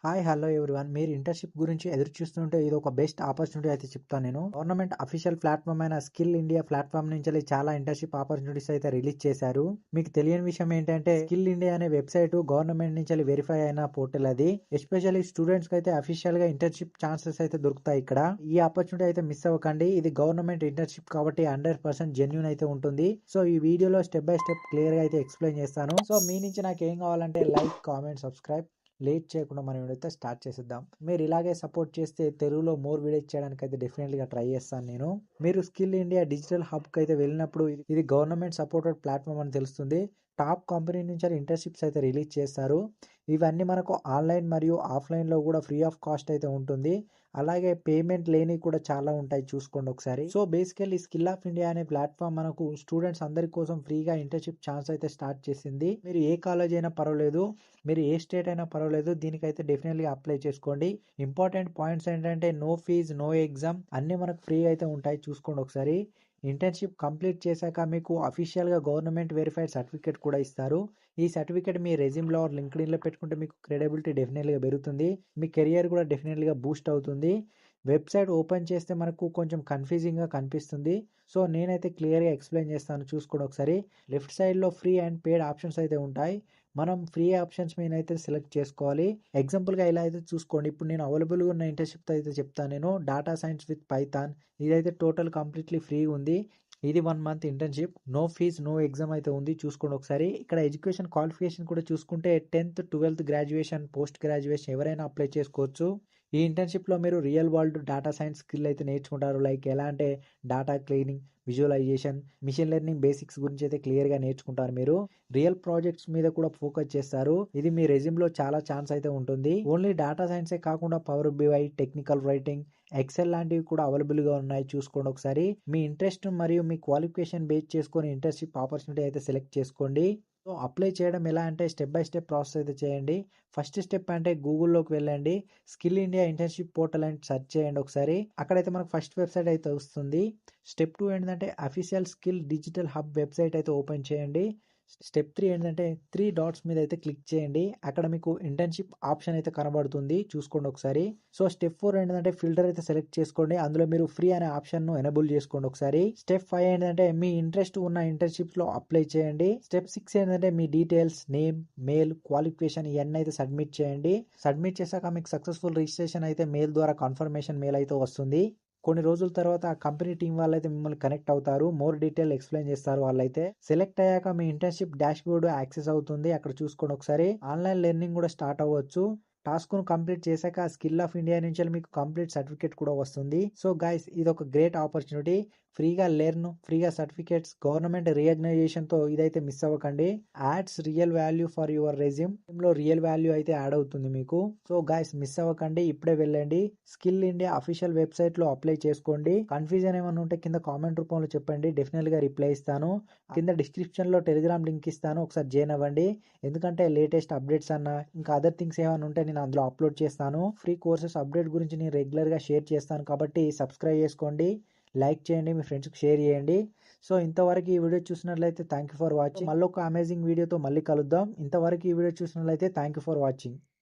Hi hello everyone. మీరు internship గురించి ఎదురు చూస్తుంటే ఇది ఒక బెస్ట్ ఆపర్చునిటీ అయితే చెప్తాను నేను. గవర్నమెంట్ అఫీషియల్ ప్లాట్‌ఫామ్ అయిన స్కిల్ ఇండియా ప్లాట్‌ఫామ్ నుంచెల్లి చాలా ఇంటర్న్‌షిప్ ఆపర్చునిటీస్ అయితే రిలీజ్ చేశారు. మీకు తెలియని విషయం ఏంటంటే స్కిల్ ఇండియా అనే వెబ్‌సైట్ గవర్నమెంట్ నుంచెల్లి వెరిఫై అయిన పోర్టల్ అది. ఎస్పెషల్లీ స్టూడెంట్స్‌కి అయితే అఫీషియల్‌గా ఇంటర్న్‌షిప్ ఛాన్సెస్ అయితే దొరుకుతాయి ఇక్కడ. ఈ ఆపర్చునిటీ అయితే మిస్ అవ్వకండి. ఇది గవర్నమెంట్ ఇంటర్న్‌షిప్ కాబట్టి 100% జెన్యూన్ అయితే ఉంటుంది. సో ఈ వీడియోలో స్టెప్ బై స్టెప్ క్లియర్‌గా అయితే ఎక్స్‌ప్లెయిన్ చేస్తాను. సో మీ నుంచి నాకు ఏం కావాలంటే లైక్, కామెంట్, సబ్స్క్రైబ్. లేట్ చేయకుండా మనం వీడియోతో స్టార్ట్ చేసేద్దాం. మీరు ఇలాగే సపోర్ట్ చేస్తే తెలుగులో మోర్ వీడియోస్ చేయడానికి అయితే డెఫినెట్లీగా ట్రై చేస్తాను నేను. మీరు స్కిల్ ఇండియా డిజిటల్ హబ్కి అయితే వెళ్ళినప్పుడు ఇది గవర్నమెంట్ సపోర్టెడ్ ప్లాట్ఫామ్ అని తెలుస్తుంది. టాప్ కంపెనీ నుంచి ఇంటర్న్షిప్స్ అయితే రిలీజ్ చేస్తారు. ఇవన్నీ మనకు ఆన్లైన్ మరియు ఆఫ్లైన్లో కూడా ఫ్రీ ఆఫ్ కాస్ట్ అయితే ఉంటుంది. అలాగే పేమెంట్ లేని కూడా చాలా ఉంటాయి, చూసుకోండి ఒకసారి. So basically skill of India అనే ప్లాట్ఫామ్ మనకు స్టూడెంట్స్ అందరి కోసం ఫ్రీగా ఇంటర్న్షిప్ ఛాన్స్ అయితే స్టార్ట్ చేసింది. మీరు ఏ కాలేజ్ అయినా పర్వాలేదు, మీరు ఏ స్టేట్ అయినా పర్వాలేదు, దీనికైతే డెఫినెట్లీగా అప్లై చేసుకోండి. ఇంపార్టెంట్ పాయింట్స్ ఏంటంటే నో ఫీజ్, నో ఎగ్జామ్, అన్నీ మనకు ఫ్రీ అయితే ఉంటాయి, చూసుకోండి ఒకసారి. ఇంటర్న్షిప్ కంప్లీట్ చేశాక మీకు అఫీషియల్గా గవర్నమెంట్ వెరిఫైడ్ సర్టిఫికేట్ కూడా ఇస్తారు. ఈ సర్టిఫికేట్ మీ రెజ్యూమ్లో లింక్డ్ఇన్లో పెట్టుకుంటే మీకు క్రెడిబిలిటీ డెఫినెట్లీగా పెరుగుతుంది. మీ కెరియర్ కూడా డెఫినెట్లీగా బూస్ట్ అవుతుంది. వెబ్సైట్ ఓపెన్ చేస్తే మనకు కొంచెం కన్ఫ్యూజింగ్గా కనిపిస్తుంది. సో నేనైతే క్లియర్గా ఎక్స్ప్లెయిన్ చేస్తాను, చూసుకోండి ఒకసారి. లెఫ్ట్ సైడ్లో ఫ్రీ అండ్ పెయిడ్ ఆప్షన్స్ అయితే ఉంటాయి. మనం ఫ్రీ ఆప్షన్స్ మీద అయితే సెలెక్ట్ చేసుకోవాలి. ఎగ్జాంపుల్గా ఇలా అయితే చూసుకోండి. ఇప్పుడు నేను అవైలబుల్గా ఉన్న ఇంటర్న్షిప్ అయితే చెప్తాను నేను. డాటా సైన్స్ విత్ పైథాన్, ఇదైతే టోటల్ కంప్లీట్లీ ఫ్రీ ఉంది. ఇది 1 month internship, no fees, no exam అయితే ఉంది, చూసుకోండి ఒకసారి. ఇక్కడ ఎడ్యుకేషన్ క్వాలిఫికేషన్ కూడా చూసుకుంటే 10th 12th graduation, post graduation ఎవరైనా అప్లై చేసుకోవచ్చు. ఈ ఇంటర్న్షిప్లో మీరు real world data science skill అయితే నేర్చుకుంటారు. లైక్ ఎలా అంటే data cleaning, visualisation, machine learning basics గురించి అయితే క్లియర్గా నేర్చుకుంటారు. మీరు రియల్ ప్రాజెక్ట్స్ మీద కూడా ఫోకస్ చేస్తారు. ఇది మీ రెజ్యూమ్లో చాలా ఛాన్స్ అయితే ఉంటుంది. ఓన్లీ డేటా సైన్సే కాకుండా Power BI, technical writing, Excel లాంటివి కూడా అవైలబుల్గా ఉన్నాయి, చూసుకోండి ఒకసారి. మీ ఇంట్రెస్ట్ మరియు మీ క్వాలిఫికేషన్ బేస్ చేసుకొని ఇంటర్న్షిప్ ఆపర్చునిటీ అయితే సెలెక్ట్ చేసుకోండి. సో అప్లై చేయడం ఎలా అంటే స్టెప్ బై స్టెప్ ప్రాసెస్ అయితే చేయండి. ఫస్ట్ స్టెప్ అంటే గూగుల్లోకి వెళ్ళండి, స్కిల్ ఇండియా ఇంటర్న్షిప్ పోర్టల్ అని సెర్చ్ చేయండి ఒకసారి. అక్కడైతే మనకు ఫస్ట్ వెబ్సైట్ అయితే వస్తుంది. స్టెప్ 2 ఏంటంటే official skill digital hub website అయితే ఓపెన్ చేయండి. స్టెప్ 3 ఏంటంటే 3 డాట్స్ మీద అయితే క్లిక్ చేయండి. అక్కడ మీకు ఇంటర్న్షిప్ ఆప్షన్ అయితే కనబడుతుంది, చూసుకోండి ఒకసారి. సో స్టెప్ 4 ఏంటంటే ఫిల్టర్ అయితే సెలెక్ట్ చేసుకోండి. అందులో మీరు ఫ్రీ అనే ఆప్షన్ను ఎనేబుల్ చేసుకోండి ఒకసారి. స్టెప్ 5 ఏంటంటే మీ ఇంట్రెస్ట్ ఉన్న ఇంటర్న్షిప్స్లో అప్లై చేయండి. స్టెప్ 6 ఏంటంటే మీ డీటెయిల్స్, నేమ్, మెయిల్, క్వాలిఫికేషన్ ఇవన్నీ అయితే సబ్మిట్ చేయండి. సబ్మిట్ చేశాక మీకు సక్సెస్ఫుల్ రిజిస్ట్రేషన్ అయితే మెయిల్ ద్వారా కన్ఫర్మేషన్ మెయిల్ అయితే వస్తుంది. కొన్ని రోజుల తర్వాత ఆ కంపెనీ టీం వాళ్ళైతే మిమ్మల్ని కనెక్ట్ అవుతారు. మోర్ డీటెయిల్ ఎక్స్ప్లెయిన్ చేస్తారు వాళ్ళైతే. సెలెక్ట్ అయ్యాక మీ ఇంటర్న్షిప్ డాష్ బోర్డ్ యాక్సెస్ అవుతుంది, అక్కడ చూసుకోండి ఒకసారి. ఆన్లైన్ లెర్నింగ్ కూడా స్టార్ట్ అవ్వచ్చు. టాస్క్ను కంప్లీట్ చేశాక స్కిల్ ఆఫ్ ఇండియా నుంచి మీకు కంప్లీట్ సర్టిఫికేట్ కూడా వస్తుంది. సో గైస్, ఇది ఒక గ్రేట్ ఆపర్చునిటీ. ఫ్రీగా లెర్న్, ఫ్రీగా సర్టిఫికేట్స్, గవర్నమెంట్ రికగ్నైజేషన్తో ఇదైతే మిస్ అవ్వకండి. Ads real value for your resume లో రియల్ వాల్యూ అయితే యాడ్ అవుతుంది మీకు. సో గైస్, మిస్ అవ్వకండి, ఇప్పుడే వెళ్ళండి స్కిల్ ఇండియా అఫీషియల్ వెబ్సైట్ లో అప్లై చేసుకోండి. కన్ఫ్యూజన్ ఏమైనా ఉంటే కింద కామెంట్ రూపంలో చెప్పండి, డెఫినెట్ గా రిప్లై ఇస్తాను. కింద డిస్క్రిప్షన్ లో టెలిగ్రామ్ లింక్ ఇస్తాను, ఒకసారి జాయిన్ అవ్వండి. ఎందుకంటే లేటెస్ట్ అప్డేట్స్ అన్న ఇంకా అదర్ థింగ్స్ ఏమైనా ఉంటే నేను అందులో అప్లోడ్ చేస్తాను. ఫ్రీ కోర్సెస్ అప్డేట్ గురించి నేను రెగ్యులర్గా షేర్ చేస్తాను, కాబట్టి సబ్స్క్రైబ్ చేసుకోండి, లైక్ చేయండి, మీ ఫ్రెండ్స్కి షేర్ చేయండి. సో ఇంతవరకు ఈ వీడియో చూసినట్లయితే థ్యాంక్ యూ ఫర్ వాచింగ్. మళ్ళీ ఒక అమేజింగ్ వీడియోతో మళ్ళీ కలుద్దాం. ఇంతవరకు ఈ వీడియో చూసినట్లయితే థ్యాంక్ యూ ఫర్ వాచింగ్.